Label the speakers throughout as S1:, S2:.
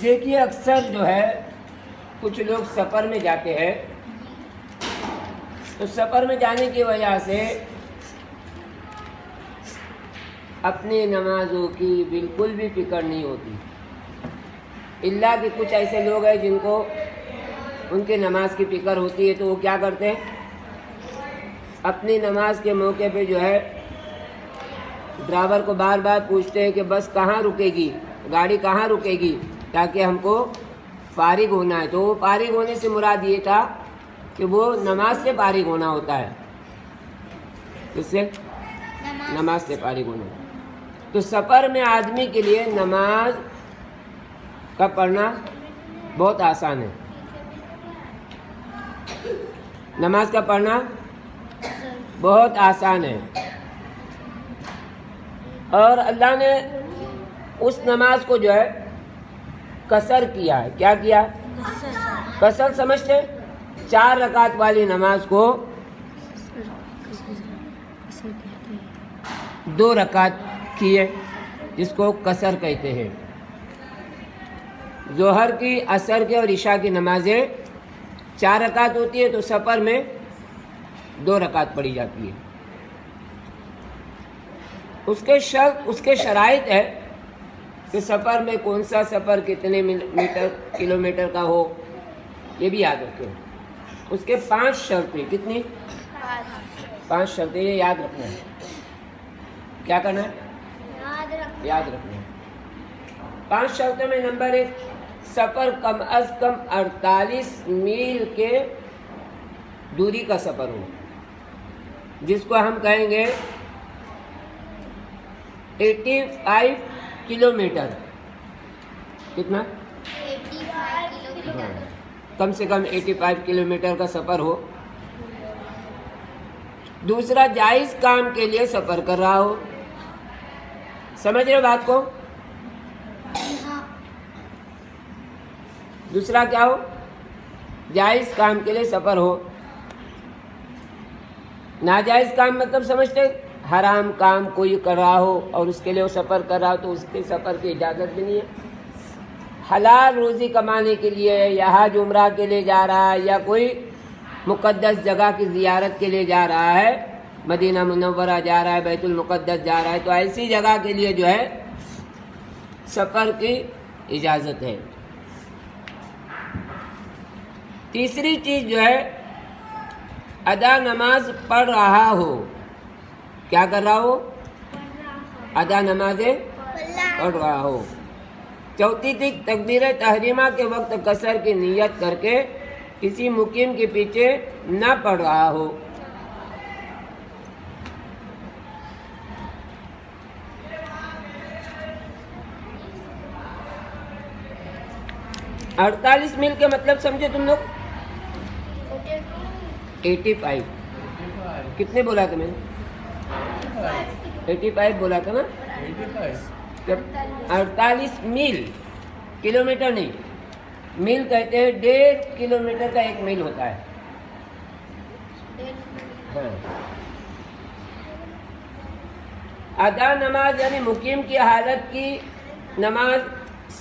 S1: دیکھیے اکثر جو ہے کچھ لوگ سفر میں جاتے ہیں، تو سفر میں جانے کی وجہ سے اپنی نمازوں کی بالکل بھی فکر نہیں ہوتی، الا کہ کچھ ایسے لوگ ہیں جن کو ان کی نماز کی فکر ہوتی ہے، تو وہ کیا کرتے ہیں، اپنی نماز کے موقع پہ جو ہے ڈرائیور کو بار بار پوچھتے ہیں کہ بس کہاں رکے گی، گاڑی کہاں رکے گی، تاکہ ہم کو فارغ ہونا ہے۔ تو وہ فارغ ہونے سے مراد یہ تھا کہ وہ نماز سے فارغ ہونا ہوتا ہے، اس سے نماز سے فارغ ہونا۔ تو سفر میں آدمی کے لیے نماز کا پڑھنا بہت آسان ہے، نماز کا پڑھنا بہت آسان ہے، اور اللہ نے اس نماز کو جو ہے قصر کیا ہے۔ کیا کیا؟ قصر سمجھتے؟ 4 رکعت والی نماز کو 2 رکعت کیے، جس کو قصر کہتے ہیں۔ ظہر کی، عصر کے اور عشاء کی نمازیں 4 رکعت ہوتی ہے، تو سفر میں 2 رکعت پڑھی جاتی ہے۔ اس کے شرائط ہے کہ سفر میں کون سا سفر کتنے کلومیٹر کا ہو، یہ بھی یاد رکھیں۔ اس کے 5 شرطیں، کتنی؟ 5 شرطیں، یہ یاد رکھنا ہے۔ کیا کرنا ہے؟ یاد رکھنا ہے۔ 5 شرطوں میں نمبر 1، سفر کم از کم 48 میل کے دوری کا سفر ہو، جس کو ہم کہیں گے 85 کلومیٹر۔ کتنا؟ 85 کلومیٹر۔ کم سے کم 85 کلومیٹر کا سفر ہو۔ دوسرا، جائز کام کے لیے سفر کر رہا ہو۔ سمجھ رہے بات کو؟ دوسرا کیا ہو؟ جائز کام کے لیے سفر ہو۔ ناجائز کام مطلب سمجھتے؟ حرام کام کوئی کر رہا ہو اور اس کے لیے وہ سفر کر رہا ہو، تو اس کے سفر کی اجازت بھی نہیں ہے۔ حلال روزی کمانے کے لیے، یا حج عمرہ کے لیے جا رہا ہے، یا کوئی مقدس جگہ کی زیارت کے لیے جا رہا ہے، مدینہ منورہ جا رہا ہے، بیت المقدس جا رہا ہے، تو ایسی جگہ کے لیے جو ہے سفر کی اجازت ہے۔ تیسری چیز جو ہے، ادا نماز پڑھ رہا ہو۔ کیا کر رہا ہو؟ ادا نمازیں پڑھ رہا ہو۔ چوتھی تھی، تکبیر تحریمہ کے وقت قصر کی نیت کر کے کسی مقیم کے پیچھے نہ پڑھ رہا ہو۔ اڑتالیس میل کے مطلب سمجھے تم لوگ؟ 85۔ کتنے بولا تھا میں نے؟ 85 بولا تھا نا؟ 48 میل، کلومیٹر نہیں، میل کہتے ہیں 1.5 کلومیٹر کا 1 میل ہوتا ہے۔ ہاں۔ ادا نماز یعنی مقیم کی حالت کی نماز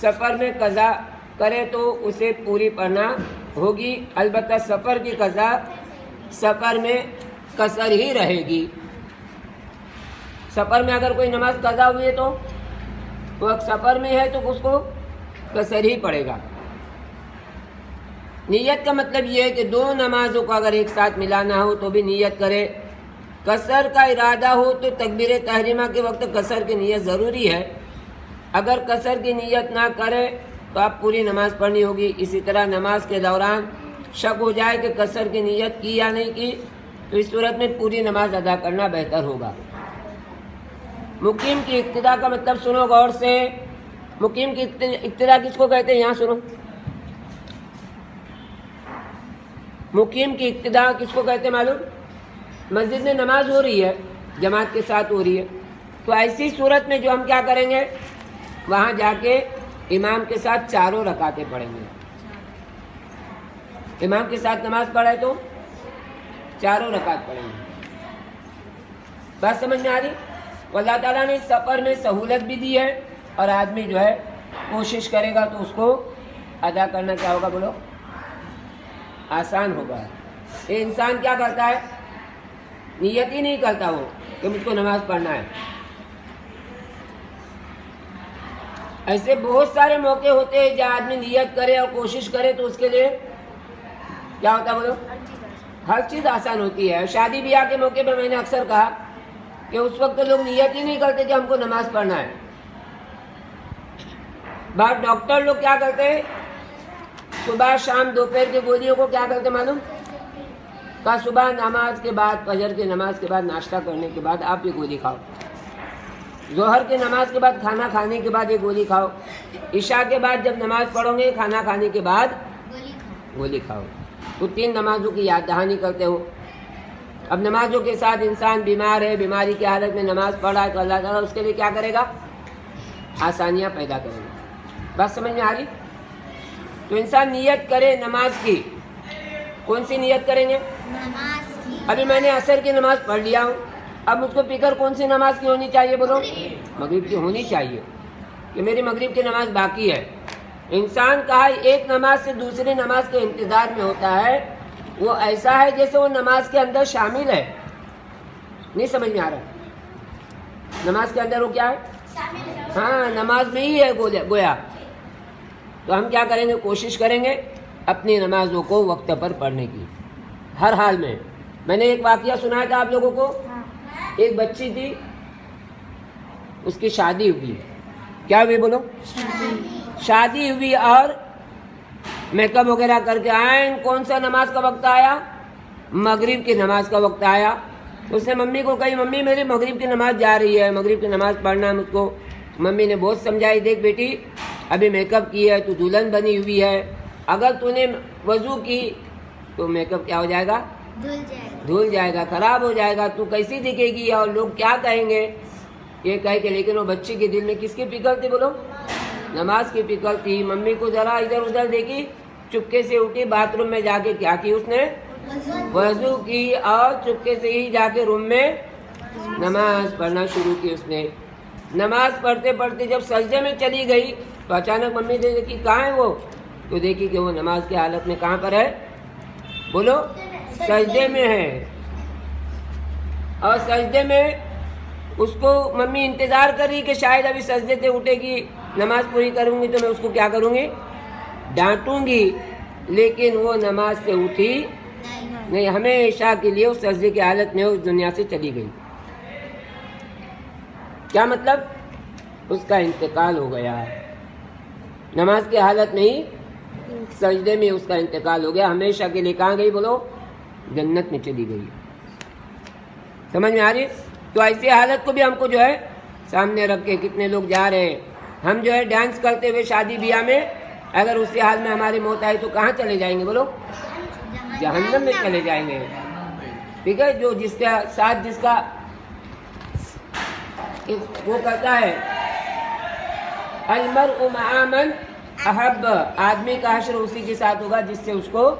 S1: سفر میں قضا کرے تو اسے پوری پڑھنا ہوگی، البتہ سفر کی قضا سفر میں قصر ہی رہے گی۔ سفر میں اگر کوئی نماز قضا ہوئی ہے تو وہ سفر میں ہے تو اس کو قصر ہی پڑے گا۔ نیت کا مطلب یہ ہے کہ 2 نمازوں کو اگر ایک ساتھ ملانا ہو تو بھی نیت کرے۔ قصر کا ارادہ ہو تو تکبیر تحریمہ کے وقت قصر کی نیت ضروری ہے۔ اگر قصر کی نیت نہ کرے تو آپ پوری نماز پڑھنی ہوگی۔ اسی طرح نماز کے دوران شک ہو جائے کہ قصر کی نیت کی یا نہیں کی، تو اس صورت میں پوری نماز ادا کرنا بہتر ہوگا۔ مقیم کی ابتدا کا مطلب سنو غور سے۔ مقیم کی ابتدا کس کو کہتے ہیں؟ یہاں سنو، مقیم کی ابتدا کس کو کہتے ہیں معلوم؟ مسجد میں نماز ہو رہی ہے، جماعت کے ساتھ ہو رہی ہے، تو ایسی صورت میں جو ہم کیا کریں گے، وہاں جا کے امام کے ساتھ 4 رکعتیں پڑھیں گے۔ امام کے ساتھ نماز پڑھے تو 4 رکعت پڑھیں گے۔ بات سمجھ میں آ رہی؟ اللہ تعالیٰ نے سفر میں سہولت بھی دی ہے، اور آدمی جو ہے کوشش کرے گا تو اس کو ادا کرنا کیا ہوگا بولو؟ آسان ہوگا. یہ انسان کیا کرتا ہے؟ نیت ہی نہیں کرتا وہ کہ مجھ کو نماز پڑھنا ہے. ایسے بہت سارے موقع ہوتے ہیں جہاں آدمی نیت کرے اور کوشش کرے تو اس کے لیے کیا ہوتا ہے بولو؟ ہر چیز آسان ہوتی ہے. شادی بیاہ کے موقع پہ میں نے اکثر کہا کہ اس وقت لوگ نیت ہی نہیں کرتے کہ ہم کو نماز پڑھنا ہے. بعض ڈاکٹر لوگ کیا کرتے ہیں؟ صبح شام دوپہر کی گولیوں کو کیا کرتے معلوم؟ کہا صبح نماز کے بعد، فجر کی نماز کے بعد، ناشتہ کرنے کے بعد آپ یہ گولی کھاؤ. ظہر کی نماز کے بعد کھانا کھانے کے بعد یہ گولی کھاؤ. عشاء کے بعد جب نماز پڑھو گے کھانا کھانے کے بعد گولی کھاؤ. تو 3 نمازوں کی یاد دہانی کرتے ہو. اب نمازوں کے ساتھ انسان بیمار ہے، بیماری کی حالت میں نماز پڑھا ہے تو اللہ تعالیٰ اس کے لیے کیا کرے گا؟ آسانیاں پیدا کرے گا. بات سمجھ میں آ رہی؟ تو انسان نیت کرے نماز کی. کون سی نیت کریں گے؟
S2: نماز کی.
S1: ابھی میں نے عصر کی نماز پڑھ لیا ہوں، اب مجھ کو فکر کون سی نماز کی ہونی چاہیے بولو؟ مغرب کی ہونی چاہیے کہ میری مغرب کی نماز باقی ہے. انسان کہا ایک نماز سے دوسری نماز کے انتظار میں ہوتا ہے، وہ ایسا ہے جیسے وہ نماز کے اندر شامل ہے. نہیں سمجھ میں آ رہا؟ نماز کے اندر وہ کیا ہے؟ ہاں نماز میں ہی ہے گویا. تو ہم کیا کریں گے؟ کوشش کریں گے اپنی نمازوں کو وقت پر پڑھنے کی ہر حال میں. میں نے ایک واقعہ سنایا تھا آپ لوگوں کو. ایک بچی تھی، اس کی شادی ہوئی. کیا ہوئی بولو؟ شادی ہوئی اور میک اپ وغیرہ کر کے آئے. کون سا نماز کا وقت آیا؟ مغرب کی نماز کا وقت آیا. اس نے ممی کو کہی ممی میری مغرب کی نماز جا رہی ہے، مغرب کی نماز پڑھنا ہے مجھ کو. ممی نے بہت سمجھائی، دیکھ بیٹی ابھی میک اپ کی ہے، تو دلہن بنی ہوئی ہے، اگر تو نے وضو کی تو میک اپ کیا ہو جائے گا؟ دھل جائے گا، خراب ہو جائے گا، تو کیسی دکھے گی اور لوگ کیا کہیں گے؟ یہ کہہ کے لیکن وہ بچی کے دل میں کس کی فکر تھی بولو؟ نماز کی فکر تھی. ممی کو ذرا ادھر ادھر دیکھی، چپکے سے اٹھی، باتھ روم میں جا کے کیا کی اس نے؟ وضو کی اور چپکے سے ہی جا کے روم میں نماز پڑھنا شروع کی. اس نے نماز پڑھتے پڑھتے جب سجدے میں چلی گئی تو اچانک ممی نے دیکھی کہاں ہے وہ؟ تو دیکھی کہ وہ نماز کی حالت میں کہاں پر ہے بولو؟ سجدے میں ہے. اور سجدے میں اس کو ممی انتظار کر رہی کہ شاید ابھی سجدے سے اٹھے گی، نماز پوری کروں گی تو میں اس کو کیا کروں گی؟ ڈانٹوں گی. لیکن وہ نماز سے اٹھی نہیں، ہمیشہ کے لیے اس سجدے کی حالت میں اس دنیا سے چلی گئی. کیا مطلب؟ اس کا انتقال ہو گیا. نماز کی حالت میں ہی سجدے میں اس کا انتقال ہو گیا. ہمیشہ کے لیے کہاں گئی بولو؟ جنت میں چلی گئی. سمجھ میں آ رہی؟ تو ایسی حالت کو بھی ہم کو جو ہے سامنے رکھ کے کتنے لوگ جا رہے ہیں. ہم جو ہے ڈانس کرتے ہوئے شادی بیاہ میں اگر اسی حال میں ہماری موت آئی تو کہاں چلے جائیں گے بولو؟ جہنم میں چلے جائیں گے. ٹھیک ہے؟ جو جس کے ساتھ جس کا وہ کرتا ہے المرء مع من احب، آدمی کا حشر اسی کے ساتھ ہوگا جس سے اس کو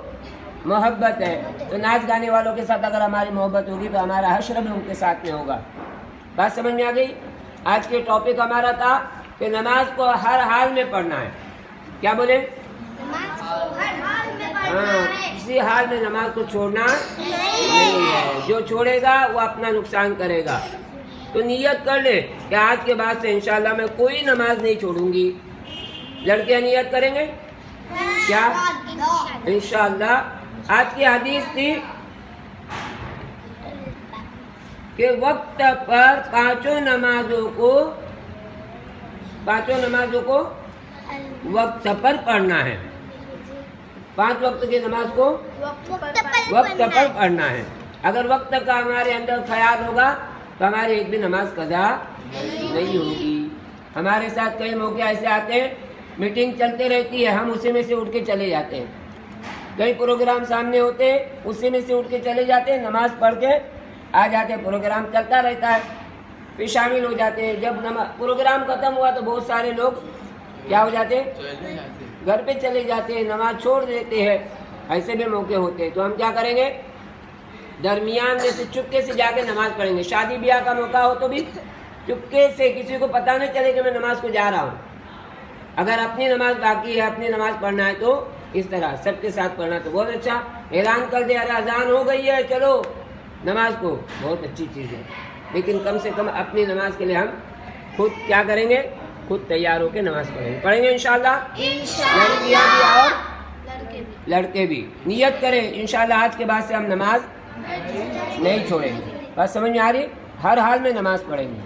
S1: محبت ہے. تو ناچ گانے والوں کے ساتھ اگر ہماری محبت ہوگی تو ہمارا حشر بھی ان کے ساتھ میں ہوگا. بات سمجھ میں آ گئی؟ آج کے ٹاپک ہمارا تھا کہ نماز کو ہر حال میں پڑھنا ہے. کیا بولے؟ ہاں، کسی حال میں نماز کو چھوڑنا نہیں ہے. جو چھوڑے گا وہ اپنا نقصان کرے گا. تو نیت کر لے کہ آج کے بعد سے انشاءاللہ میں کوئی نماز نہیں چھوڑوں گی. لڑکیاں نیت کریں گے کیا؟ انشاءاللہ. آج کی حدیث تھی کہ وقت پر پانچوں نمازوں کو وقت پر پڑھنا ہے. 5 وقت کی نماز کو وقت پر پڑھنا ہے. اگر وقت کا ہمارے اندر خیال ہوگا تو ہماری ایک بھی نماز قضا نہیں ہوگی. ہمارے ساتھ کئی موقع ایسے آتے ہیں، میٹنگ چلتے رہتی ہے، ہم اسی میں سے اٹھ کے چلے جاتے ہیں. کئی پروگرام سامنے ہوتے ہیں، اسی میں سے اٹھ کے چلے جاتے ہیں، نماز پڑھ کے آ جاتے ہیں. پروگرام چلتا رہتا ہے، پھر شامل ہو جاتے ہیں. جب پروگرام ختم ہوا تو بہت سارے لوگ کیا ہو جاتے ہیں؟ گھر پہ چلے جاتے ہیں، نماز چھوڑ دیتے ہیں. ایسے بھی موقع ہوتے ہیں. تو ہم کیا کریں گے؟ درمیان میں سے چپکے سے جا کے نماز پڑھیں گے. شادی بیاہ کا موقع ہو تو بھی چپکے سے، کسی کو پتہ نہیں چلے کہ میں نماز کو جا رہا ہوں. اگر اپنی نماز باقی ہے، اپنی نماز پڑھنا ہے تو اس طرح سب کے ساتھ پڑھنا تو بہت اچھا. اعلان کر دے ارے اذان ہو گئی ہے چلو نماز کو، بہت اچھی چیز ہے، لیکن کم سے کم اپنی نماز کے لیے ہم خود کیا کریں گے؟ خود تیار ہو کے نماز پڑھیں گے انشاءاللہ. لڑکیاں بھی اور لڑکے بھی نیت کریں انشاءاللہ آج کے بعد سے ہم نماز نہیں چھوڑیں گے. بس سمجھ میں آ رہی؟ ہر حال میں نماز پڑھیں گے.